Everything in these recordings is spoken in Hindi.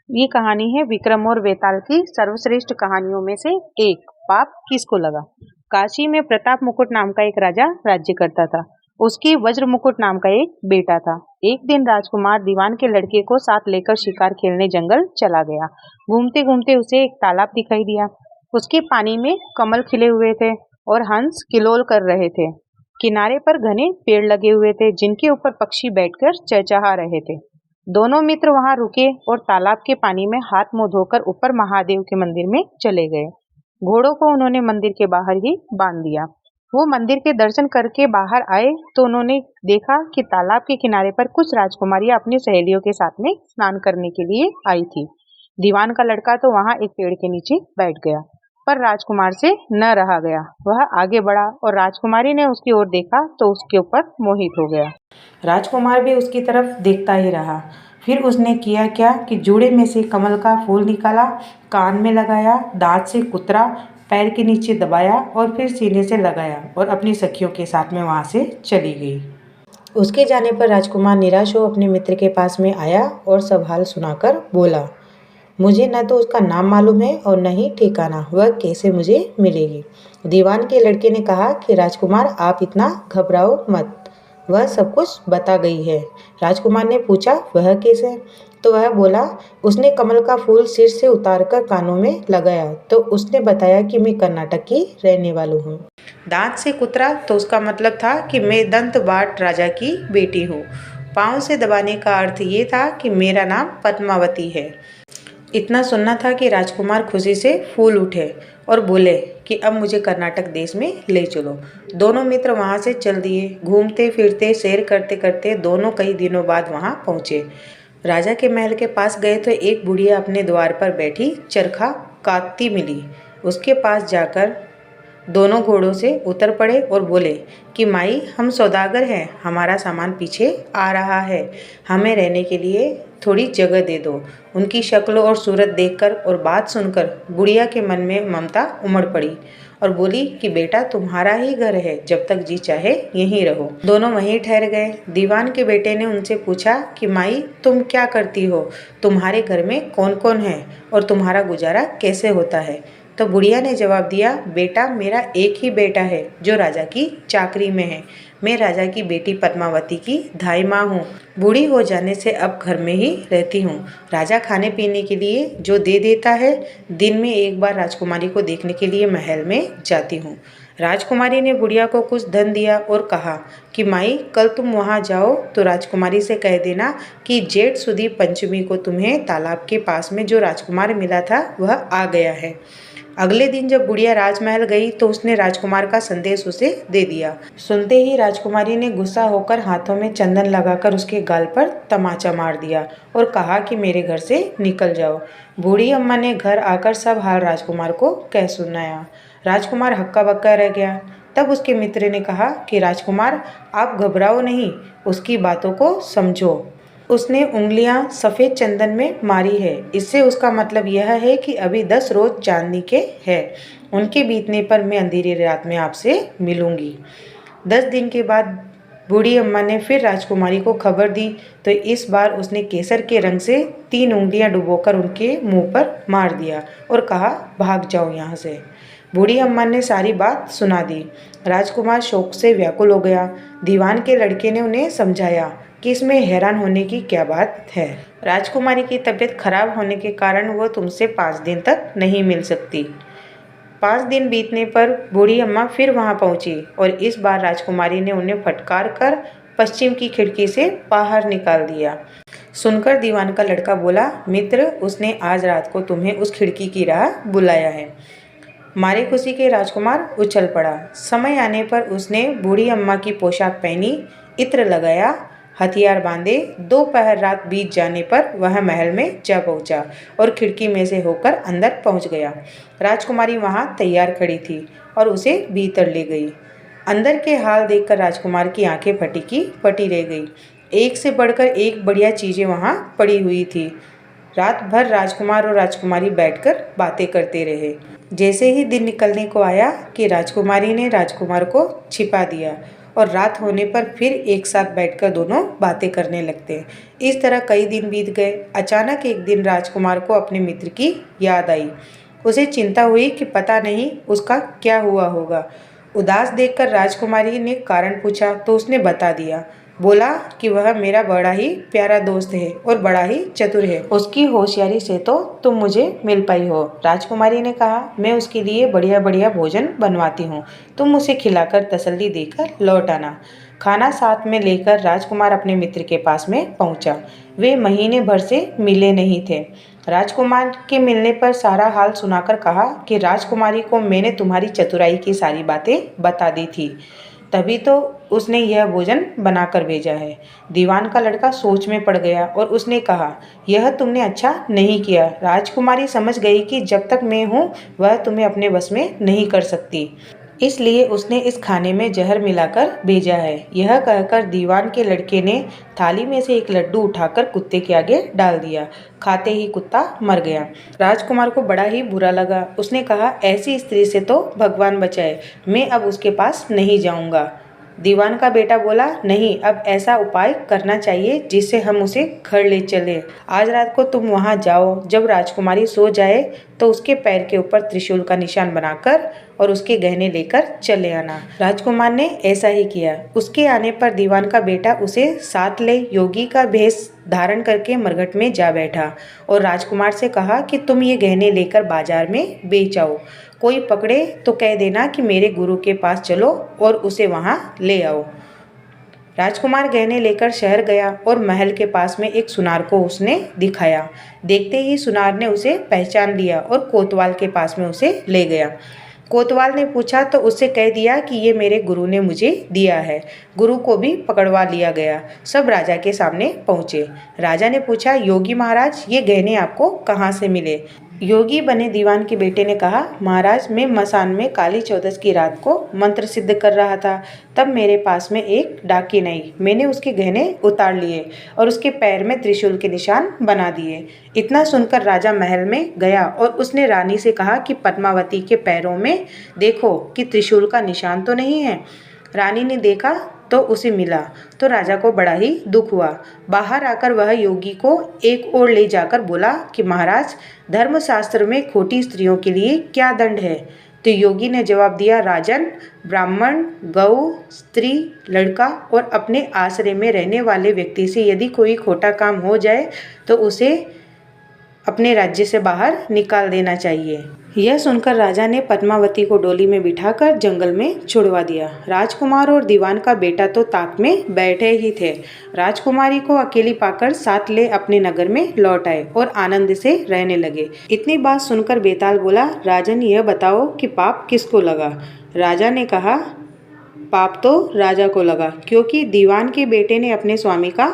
ये कहानी है विक्रम और वेताल की सर्वश्रेष्ठ कहानियों में से एक। पाप किसको लगा। काशी में प्रताप मुकुट नाम का एक राजा राज्य करता था। उसकी वज्र मुकुट नाम का एक बेटा था। एक दिन राजकुमार दीवान के लड़के को साथ लेकर शिकार खेलने जंगल चला गया। घूमते घूमते उसे एक तालाब दिखाई दिया। उसके पानी में कमल खिले हुए थे और हंस किलोल कर रहे थे। किनारे पर घने पेड़ लगे हुए थे जिनके ऊपर पक्षी बैठकर चहचहा रहे थे। दोनों मित्र वहां रुके और तालाब के पानी में हाथ मुंह धोकर ऊपर महादेव के मंदिर में चले गए। घोड़ों को उन्होंने मंदिर के बाहर ही बांध दिया। वो मंदिर के दर्शन करके बाहर आए तो उन्होंने देखा कि तालाब के किनारे पर कुछ राजकुमारियां अपनी सहेलियों के साथ में स्नान करने के लिए आई थी। दीवान का लड़का तो वहां एक पेड़ के नीचे बैठ गया, पर राजकुमार से न रहा गया। वह आगे बढ़ा और राजकुमारी ने उसकी ओर देखा तो उसके ऊपर मोहित हो गया। राजकुमार भी उसकी तरफ देखता ही रहा। फिर उसने किया क्या कि जूड़े में से कमल का फूल निकाला, कान में लगाया, दांत से कुतरा, पैर के नीचे दबाया और फिर सीने से लगाया और अपनी सखियों के साथ में वहाँ से चली गई। उसके जाने पर राजकुमार निराश हो अपने मित्र के पास में आया और सब हाल सुनाकर बोला, मुझे न तो उसका नाम मालूम है और न ही ठिकाना, वह कैसे मुझे मिलेगी। दीवान के लड़के ने कहा कि राजकुमार आप इतना घबराओ मत, वह सब कुछ बता गई है। राजकुमार ने पूछा वह कैसे, तो वह बोला उसने कमल का फूल सिर से उतारकर कानों में लगाया तो उसने बताया कि मैं कर्नाटक की रहने वाली हूँ। दांत से कुतरा तो उसका मतलब था कि मैं दंत बाट राजा की बेटी हूँ। पाँव से दबाने का अर्थ ये था कि मेरा नाम पद्मावती है। इतना सुनना था कि राजकुमार खुशी से फूल उठे और बोले कि अब मुझे कर्नाटक देश में ले चलो। दोनों मित्र वहाँ से चल दिए। घूमते फिरते सैर करते करते दोनों कई दिनों बाद वहाँ पहुँचे। राजा के महल के पास गए तो एक बुढ़िया अपने द्वार पर बैठी चरखा काटती मिली। उसके पास जाकर दोनों घोड़ों से उतर पड़े और बोले कि माई हम सौदागर हैं, हमारा सामान पीछे आ रहा है, हमें रहने के लिए थोड़ी जगह दे दो। उनकी शक्ल और सूरत देखकर और बात सुनकर बुढ़िया के मन में ममता उमड़ पड़ी और बोली कि बेटा तुम्हारा ही घर है, जब तक जी चाहे यहीं रहो। दोनों वहीं ठहर गए। दीवान के बेटे ने उनसे पूछा कि माई तुम क्या करती हो, तुम्हारे घर में कौन कौन है और तुम्हारा गुजारा कैसे होता है। तो बुढ़िया ने जवाब दिया, बेटा मेरा एक ही बेटा है जो राजा की चाकरी में है। मैं राजा की बेटी पद्मावती की धाई माँ हूँ। बूढ़ी हो जाने से अब घर में ही रहती हूँ। राजा खाने पीने के लिए जो दे देता है, दिन में एक बार राजकुमारी को देखने के लिए महल में जाती हूँ। राजकुमारी ने बुढ़िया को कुछ धन दिया और कहा कि माई कल तुम वहाँ जाओ तो राजकुमारी से कह देना कि जेठ सुदी पंचमी को तुम्हें तालाब के पास में जो राजकुमार मिला था वह आ गया है। अगले दिन जब बुढ़िया राजमहल गई तो उसने राजकुमार का संदेश उसे दे दिया। सुनते ही राजकुमारी ने गुस्सा होकर हाथों में चंदन लगाकर उसके गाल पर तमाचा मार दिया और कहा कि मेरे घर से निकल जाओ। बूढ़ी अम्मा ने घर आकर सब हाल राजकुमार को कह सुनाया। राजकुमार हक्का बक्का रह गया। तब उसके मित्र ने कहा कि राजकुमार आप घबराओ नहीं, उसकी बातों को समझो। उसने उंगलियां सफ़ेद चंदन में मारी है, इससे उसका मतलब यह है कि अभी 10 रोज चांदनी के हैं। उनके बीतने पर मैं अंधेरी रात में आपसे मिलूंगी। 10 दिन के बाद बूढ़ी अम्मा ने फिर राजकुमारी को खबर दी तो इस बार उसने केसर के रंग से 3 उंगलियां डुबोकर उनके मुंह पर मार दिया और कहा भाग जाओ यहाँ से। बूढ़ी अम्मा ने सारी बात सुना दी। राजकुमार शोक से व्याकुल हो गया। दीवान के लड़के ने उन्हें समझाया कि इसमें हैरान होने की क्या बात है। राजकुमारी की तबीयत खराब होने के कारण वो तुमसे 5 दिन तक नहीं मिल सकती। 5 दिन बीतने पर बूढ़ी अम्मा फिर वहां पहुंची और इस बार राजकुमारी ने उन्हें फटकार कर पश्चिम की खिड़की से बाहर निकाल दिया। सुनकर दीवान का लड़का बोला, मित्र उसने आज रात को तुम्हें उस खिड़की की राह बुलाया है। मारे खुशी के राजकुमार उछल पड़ा। समय आने पर उसने बूढ़ी अम्मा की पोशाक पहनी, इत्र लगाया, हथियार बांधे। दोपहर रात बीत जाने पर वह महल में जा पहुंचा और खिड़की में से होकर अंदर पहुंच गया। राजकुमारी वहां तैयार खड़ी थी और उसे भीतर ले गई। अंदर के हाल देखकर राजकुमार की आंखें फटी की फटी रह गई। एक से बढ़कर एक बढ़िया चीजें वहां पड़ी हुई थी। रात भर राजकुमार और राजकुमारी बैठकर बातें करते रहे। जैसे ही दिन निकलने को आया कि राजकुमारी ने राजकुमार को छिपा दिया। और रात होने पर फिर एक साथ बैठकर दोनों बातें करने लगते। इस तरह कई दिन बीत गए। अचानक एक दिन राजकुमार को अपने मित्र की याद आई। उसे चिंता हुई कि पता नहीं उसका क्या हुआ होगा। उदास देखकर राजकुमारी ने कारण पूछा तो उसने बता दिया। बोला कि वह मेरा बड़ा ही प्यारा दोस्त है और बड़ा ही चतुर है। उसकी होशियारी से तो तुम मुझे मिल पाई हो। राजकुमारी ने कहा, मैं उसके लिए बढ़िया बढ़िया भोजन बनवाती हूँ, तुम उसे खिलाकर तसल्ली देकर लौट आना। खाना साथ में लेकर राजकुमार अपने मित्र के पास में पहुंचा। वे महीने भर से मिले नहीं थे। राजकुमार के मिलने पर सारा हाल सुनाकर कहा कि राजकुमारी को मैंने तुम्हारी चतुराई की सारी बातें बता दी थी, तभी तो उसने यह भोजन बनाकर भेजा है। दीवान का लड़का सोच में पड़ गया और उसने कहा, यह तुमने अच्छा नहीं किया। राजकुमारी समझ गई कि जब तक मैं हूँ वह तुम्हें अपने बस में नहीं कर सकती, इसलिए उसने इस खाने में जहर मिलाकर भेजा है। यह कहकर दीवान के लड़के ने थाली में से एक लड्डू उठाकर कुत्ते के आगे डाल दिया। खाते ही कुत्ता मर गया। राजकुमार को बड़ा ही बुरा लगा। उसने कहा, ऐसी स्त्री से तो भगवान बचाए, मैं अब उसके पास नहीं जाऊंगा। दीवान का बेटा बोला, नहीं, अब ऐसा उपाय करना चाहिए जिससे हम उसे घर ले चलें। आज रात को तुम वहां जाओ, जब राजकुमारी सो जाए तो उसके पैर के ऊपर त्रिशूल का निशान बनाकर और उसके गहने लेकर चले आना। राजकुमार ने ऐसा ही किया। उसके आने पर दीवान का बेटा उसे साथ ले योगी का भेष धारण करके मरघट में जा बैठा और राजकुमार से कहा कि तुम ये गहने लेकर बाजार में बेच आओ। कोई पकड़े तो कह देना कि मेरे गुरु के पास चलो और उसे वहां ले आओ। राजकुमार गहने लेकर शहर गया और महल के पास में एक सुनार को उसने दिखाया। देखते ही सुनार ने उसे पहचान लिया और कोतवाल के पास में उसे ले गया। कोतवाल ने पूछा तो उससे कह दिया कि ये मेरे गुरु ने मुझे दिया है। गुरु को भी पकड़वा लिया गया। सब राजा के सामने पहुँचे। राजा ने पूछा, योगी महाराज, ये गहने आपको कहाँ से मिले? योगी बने दीवान के बेटे ने कहा, महाराज, मैं मसान में काली चौदस की रात को मंत्र सिद्ध कर रहा था, तब मेरे पास में एक डाकिन आई। मैंने उसके गहने उतार लिए और उसके पैर में त्रिशूल के निशान बना दिए। इतना सुनकर राजा महल में गया और उसने रानी से कहा कि पद्मावती के पैरों में देखो कि त्रिशूल का निशान तो नहीं है। रानी ने देखा तो उसे मिला तो राजा को बड़ा ही दुख हुआ। बाहर आकर वह योगी को एक ओर ले जाकर बोला कि महाराज, धर्मशास्त्र में खोटी स्त्रियों के लिए क्या दंड है? तो योगी ने जवाब दिया, राजन, ब्राह्मण, गौ, स्त्री, लड़का और अपने आश्रय में रहने वाले व्यक्ति से यदि कोई खोटा काम हो जाए तो उसे अपने राज्य से बाहर निकाल देना चाहिए। यह सुनकर राजा ने पद्मावती को डोली में बिठाकर जंगल में छुड़वा दिया। राजकुमार और दीवान का बेटा तो ताक में बैठे ही थे। राजकुमारी को अकेली पाकर साथ ले अपने नगर में लौट आए और आनंद से रहने लगे। इतनी बात सुनकर बेताल बोला, राजन, यह बताओ कि पाप किसको लगा? राजा ने कहा, पाप तो राजा को लगा, क्योंकि दीवान के बेटे ने अपने स्वामी का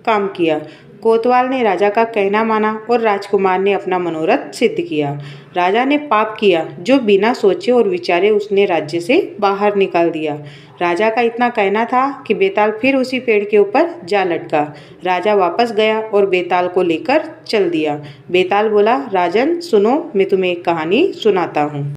काम किया। कोतवाल ने राजा का कहना माना और राजकुमार ने अपना मनोरथ सिद्ध किया। राजा ने पाप किया जो बिना सोचे और विचारे उसने राज्य से बाहर निकाल दिया। राजा का इतना कहना था कि बेताल फिर उसी पेड़ के ऊपर जा लटका। राजा वापस गया और बेताल को लेकर चल दिया। बेताल बोला, राजन सुनो, मैं तुम्हें एक कहानी सुनाता हूँ।